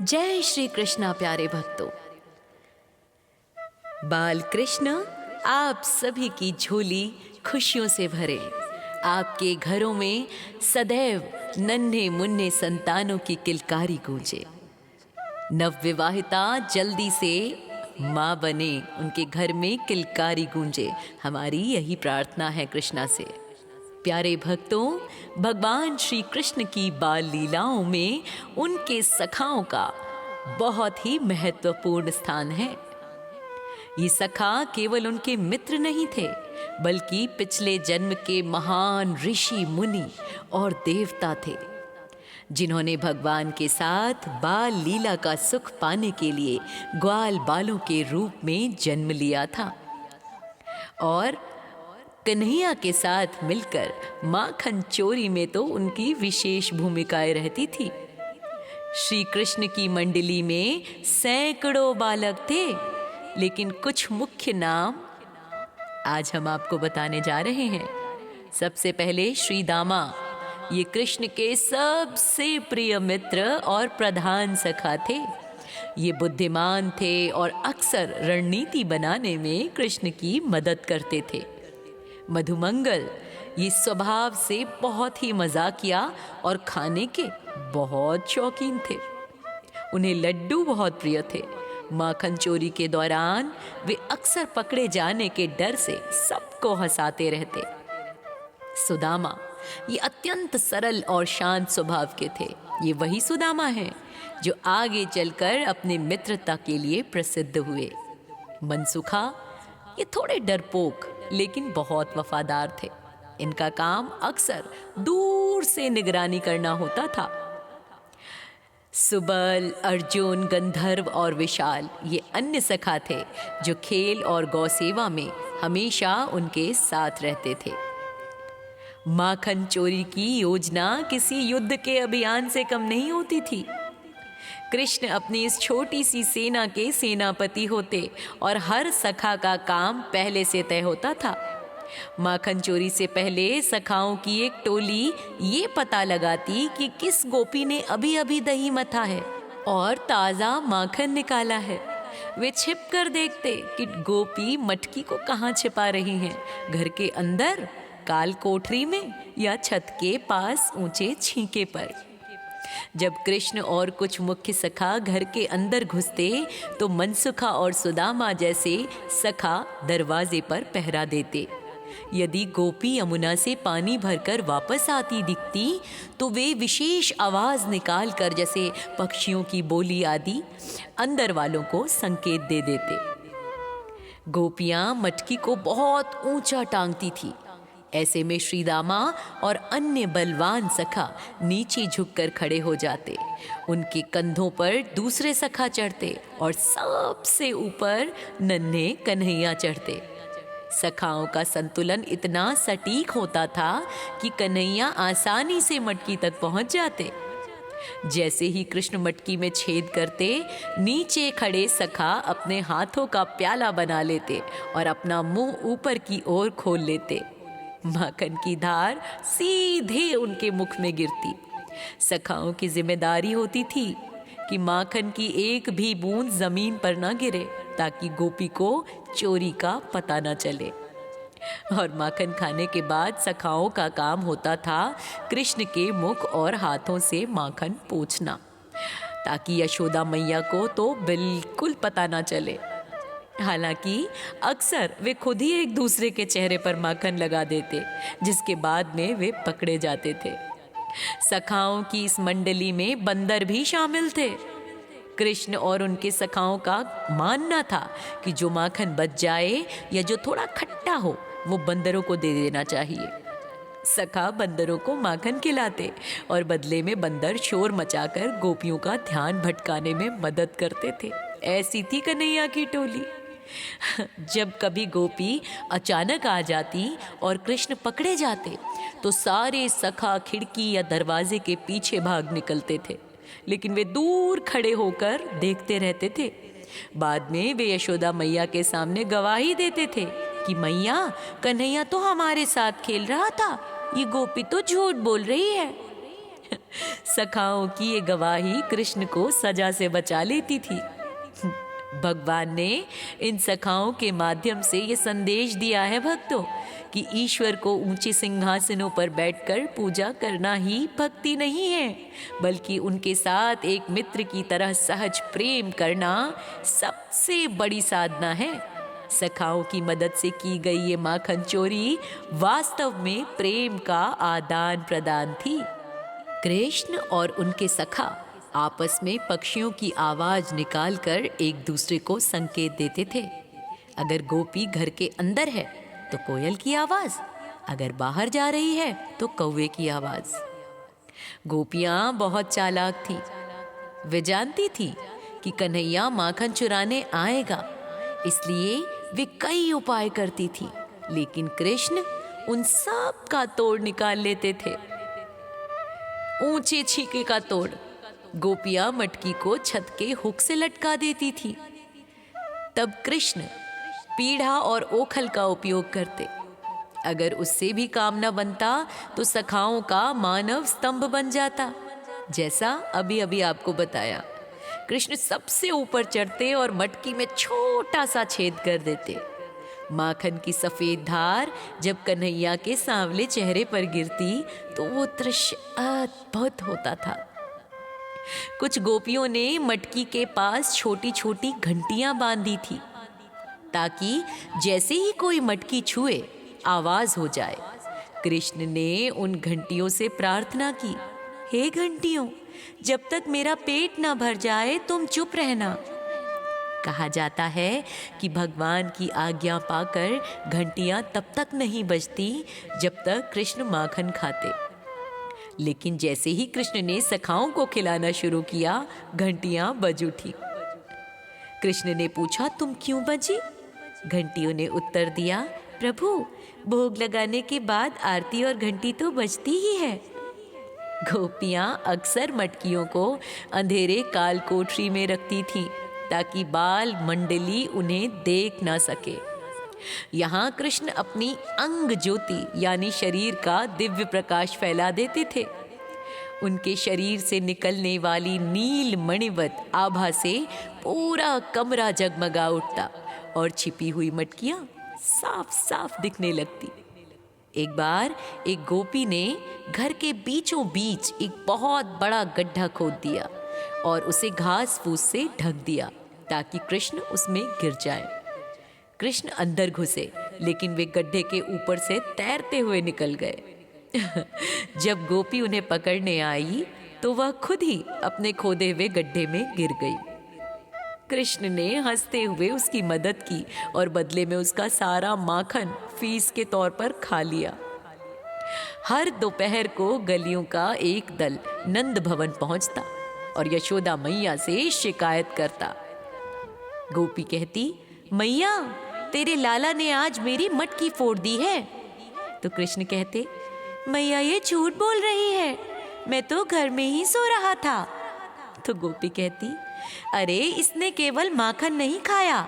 जय श्री कृष्णा प्यारे भक्तों। बाल कृष्ण आप सभी की झोली खुशियों से भरे। आपके घरों में सदैव नन्हे मुन्ने संतानों की किलकारी गूंजे। नवविवाहिता जल्दी से माँ बने, उनके घर में किलकारी गूंजे। हमारी यही प्रार्थना है कृष्णा से। प्यारे भक्तों, भगवान श्री कृष्ण की बाल लीलाओं में उनके सखाओं का बहुत ही महत्वपूर्ण स्थान है। ये सखा केवल उनके मित्र नहीं थे, बल्कि पिछले जन्म के महान ऋषि मुनि और देवता थे, जिन्होंने भगवान के साथ बाल लीला का सुख पाने के लिए ग्वाल बालों के रूप में जन्म लिया था और कन्हैया के साथ मिलकर माखन चोरी में तो उनकी विशेष भूमिकाएं रहती थी। श्री कृष्ण की मंडली में सैकड़ों बालक थे, लेकिन कुछ मुख्य नाम आज हम आपको बताने जा रहे हैं। सबसे पहले श्री दामा, ये कृष्ण के सबसे प्रिय मित्र और प्रधान सखा थे। ये बुद्धिमान थे और अक्सर रणनीति बनाने में कृष्ण की मदद करते थे। मधुमंगल, ये स्वभाव से बहुत ही मजाकिया और खाने के बहुत शौकीन थे। उन्हें लड्डू बहुत प्रिय थे। माखन चोरी के दौरान वे अक्सर पकड़े जाने के डर से सबको हंसाते रहते। सुदामा, ये अत्यंत सरल और शांत स्वभाव के थे। ये वही सुदामा हैं जो आगे चलकर अपने मित्रता के लिए प्रसिद्ध हुए। मनसुखा, ये थोड़े डरपोक लेकिन बहुत वफादार थे। इनका काम अक्सर दूर से निगरानी करना होता था। सुबल, अर्जुन, गंधर्व और विशाल, ये अन्य सखा थे जो खेल और गौसेवा में हमेशा उनके साथ रहते थे। माखन चोरी की योजना किसी युद्ध के अभियान से कम नहीं होती थी। कृष्ण अपनी इस छोटी सी सेना के सेनापति होते और हर सखा का काम पहले से तय होता था। माखन चोरी से पहले सखाओं की एक टोली ये पता लगाती कि किस गोपी ने अभी अभी दही मथा है और ताज़ा माखन निकाला है। वे छिप कर देखते कि गोपी मटकी को कहाँ छिपा रही हैं, घर के अंदर, काल कोठरी में या छत के पास ऊंचे छींके पर। जब कृष्ण और कुछ मुख्य सखा घर के अंदर घुसते तो मनसुखा और सुदामा जैसे सखा दरवाजे पर पहरा देते। यदि गोपी यमुना से पानी भरकर वापस आती दिखती तो वे विशेष आवाज निकालकर, जैसे पक्षियों की बोली आदि, अंदर वालों को संकेत दे देते। गोपियां मटकी को बहुत ऊंचा टांगती थी। ऐसे में श्रीदामा और अन्य बलवान सखा नीचे झुककर खड़े हो जाते। उनके कंधों पर दूसरे सखा चढ़ते और सबसे ऊपर नन्हे कन्हैया चढ़ते। सखाओं का संतुलन इतना सटीक होता था कि कन्हैया आसानी से मटकी तक पहुंच जाते। जैसे ही कृष्ण मटकी में छेद करते, नीचे खड़े सखा अपने हाथों का प्याला बना लेते और अपना मुंह ऊपर की ओर खोल लेते। माखन की धार सीधे उनके मुख में गिरती। सखाओं की जिम्मेदारी होती थी कि माखन की एक भी बूंद जमीन पर न गिरे, ताकि गोपी को चोरी का पता न चले। और माखन खाने के बाद सखाओं का काम होता था कृष्ण के मुख और हाथों से माखन पोंछना, ताकि यशोदा मैया को तो बिल्कुल पता न चले। हालांकि अक्सर वे खुद ही एक दूसरे के चेहरे पर माखन लगा देते, जिसके बाद में वे पकड़े जाते थे। सखाओं की इस मंडली में बंदर भी शामिल थे। कृष्ण और उनके सखाओं का मानना था कि जो माखन बच जाए या जो थोड़ा खट्टा हो, वो बंदरों को दे देना चाहिए। सखा बंदरों को माखन खिलाते और बदले में बंदर शोर मचाकर गोपियों का ध्यान भटकाने में मदद करते थे। ऐसी थी कन्हैया की टोली। जब कभी गोपी अचानक आ जाती और कृष्ण पकड़े जाते तो सारे सखा खिड़की या दरवाजे के पीछे भाग निकलते थे, लेकिन वे दूर खड़े होकर देखते रहते थे। बाद में वे यशोदा मैया के सामने गवाही देते थे कि मैया, कन्हैया तो हमारे साथ खेल रहा था, ये गोपी तो झूठ बोल रही है। सखाओं की ये गवाही कृष्ण को सजा से बचा लेती थी। भगवान ने इन सखाओं के माध्यम से ये संदेश दिया है भक्तों कि ईश्वर को ऊंचे सिंहासनों पर बैठकर पूजा करना ही भक्ति नहीं है, बल्कि उनके साथ एक मित्र की तरह सहज प्रेम करना सबसे बड़ी साधना है। सखाओं की मदद से की गई ये माखन चोरी वास्तव में प्रेम का आदान प्रदान थी। कृष्ण और उनके सखा आपस में पक्षियों की आवाज निकालकर एक दूसरे को संकेत देते थे। अगर गोपी घर के अंदर है तो कोयल की आवाज, अगर बाहर जा रही है तो कौवे की आवाज। गोपियां बहुत चालाक थी। वे जानती थी कि कन्हैया माखन चुराने आएगा, इसलिए वे कई उपाय करती थी, लेकिन कृष्ण उन सब का तोड़ निकाल लेते थे। ऊंचे छीके का तोड़। गोपियां मटकी को छत के हुक से लटका देती थी। तब कृष्ण पीढ़ा और ओखल का उपयोग करते। अगर उससे भी काम न बनता तो सखाओं का मानव स्तंभ बन जाता, जैसा अभी अभी आपको बताया। कृष्ण सबसे ऊपर चढ़ते और मटकी में छोटा सा छेद कर देते। माखन की सफेद धार जब कन्हैया के सांवले चेहरे पर गिरती तो वो दृश्य अद्भुत होता था। कुछ गोपियों ने मटकी के पास छोटी छोटी घंटियां बांधी थी, ताकि जैसे ही कोई मटकी छुए आवाज हो जाए। कृष्ण ने उन घंटियों से प्रार्थना की, हे घंटियों, जब तक मेरा पेट ना भर जाए तुम चुप रहना। कहा जाता है कि भगवान की आज्ञा पाकर घंटियां तब तक नहीं बजती जब तक कृष्ण माखन खाते। लेकिन जैसे ही कृष्ण ने सखाओं को खिलाना शुरू किया, घंटियां बज उठी। कृष्ण ने पूछा, तुम क्यों बजी? घंटियों ने उत्तर दिया, प्रभु, भोग लगाने के बाद आरती और घंटी तो बजती ही है। गोपियां अक्सर मटकियों को अंधेरे काल कोठरी में रखती थीं, ताकि बाल मंडली उन्हें देख ना सके। यहाँ कृष्ण अपनी अंग ज्योति यानी शरीर का दिव्य प्रकाश फैला देते थे। उनके शरीर से निकलने वाली नील मणिवत आभा से पूरा कमरा जगमगा उठता और छिपी हुई मटकियां साफ साफ दिखने लगती। एक बार एक गोपी ने घर के बीचों बीच एक बहुत बड़ा गड्ढा खोद दिया और उसे घास फूस से ढक दिया, ताकि कृष्ण उसमें गिर जाए। कृष्ण अंदर घुसे, लेकिन वे गड्ढे के ऊपर से तैरते हुए निकल गए। जब गोपी उन्हें पकड़ने आई तो वह खुद ही अपने खोदे हुए गड्ढे में गिर गई। कृष्ण ने हंसते हुए उसकी मदद की और बदले में उसका सारा माखन फीस के तौर पर खा लिया। हर दोपहर को गलियों का एक दल नंद भवन पहुंचता और यशोदा मैया से शिकायत करता। गोपी कहती, मैया, तेरे लाला ने आज मेरी मटकी फोड़ दी है। तो कृष्ण कहते, मैया ये झूठ बोल रही है, मैं तो घर में ही सो रहा था। तो गोपी कहती, अरे इसने केवल माखन नहीं खाया,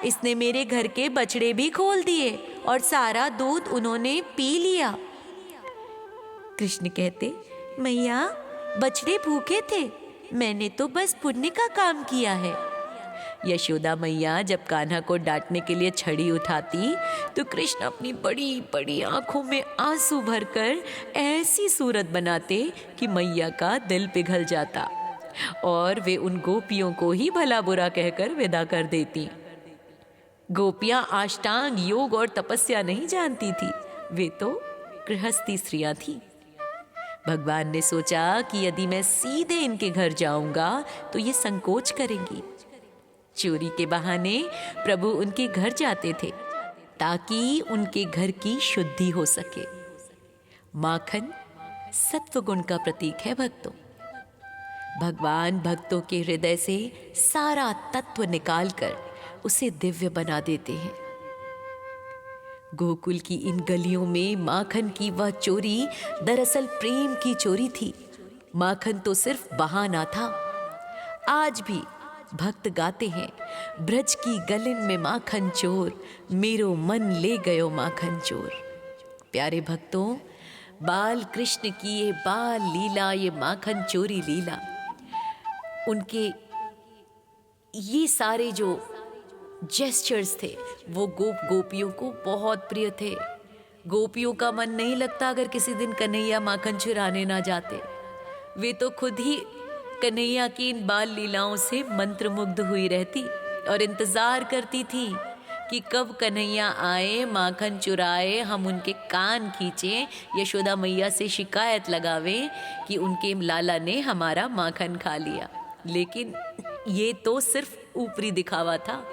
इसने मेरे घर के बछड़े भी खोल दिए और सारा दूध उन्होंने पी लिया। कृष्ण कहते, मैया बछड़े भूखे थे, मैंने तो बस पुण्य का काम किया है। यशोदा मैया जब कान्हा को डांटने के लिए छड़ी उठाती तो कृष्ण अपनी बड़ी बड़ी आंखों में आंसू भरकर ऐसी सूरत बनाते कि मैया का दिल पिघल जाता और वे उन गोपियों को ही भला बुरा कहकर विदा कर देती। गोपियां अष्टांग योग और तपस्या नहीं जानती थी, वे तो गृहस्थी स्त्रियां थीं। भगवान ने सोचा कि यदि मैं सीधे इनके घर जाऊंगा तो ये संकोच करेंगी। चोरी के बहाने प्रभु उनके घर जाते थे ताकि उनके घर की शुद्धि हो सके। माखन सत्वगुण का प्रतीक है भक्तों। भगवान भक्तों के हृदय से सारा तत्व निकालकर उसे दिव्य बना देते हैं। गोकुल की इन गलियों में माखन की वह चोरी दरअसल प्रेम की चोरी थी। माखन तो सिर्फ बहाना था। आज भी भक्त गाते हैं, ब्रज की गलिन में माखन चोर, मेरो मन ले गयो माखन चोर। प्यारे भक्तों, बाल कृष्ण की ये बाल लीला, ये माखन चोरी लीला, उनके ये सारे जो जेस्चर्स थे वो गोपियों को बहुत प्रिय थे। गोपियों का मन नहीं लगता अगर किसी दिन कन्हैया माखन चुराने ना जाते। वे तो खुद ही कन्हैया की इन बाल लीलाओं से मंत्रमुग्ध हुई रहती और इंतजार करती थी कि कब कन्हैया आए, माखन चुराए, हम उनके कान खींचें, यशोदा मैया से शिकायत लगावे कि उनके लाला ने हमारा माखन खा लिया। लेकिन ये तो सिर्फ ऊपरी दिखावा था।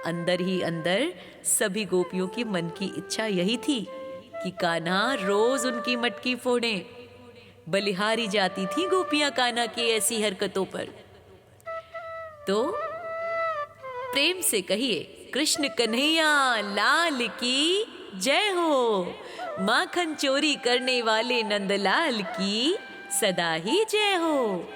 अंदर ही अंदर सभी गोपियों की मन की इच्छा यही थी कि कान्हा रोज उनकी मटकी फोड़े। बलिहारी जाती थी गोपियां कान्हा की ऐसी हरकतों पर। तो प्रेम से कहिए, कृष्ण कन्हैया लाल की जय हो। माखन चोरी करने वाले नंदलाल की सदा ही जय हो।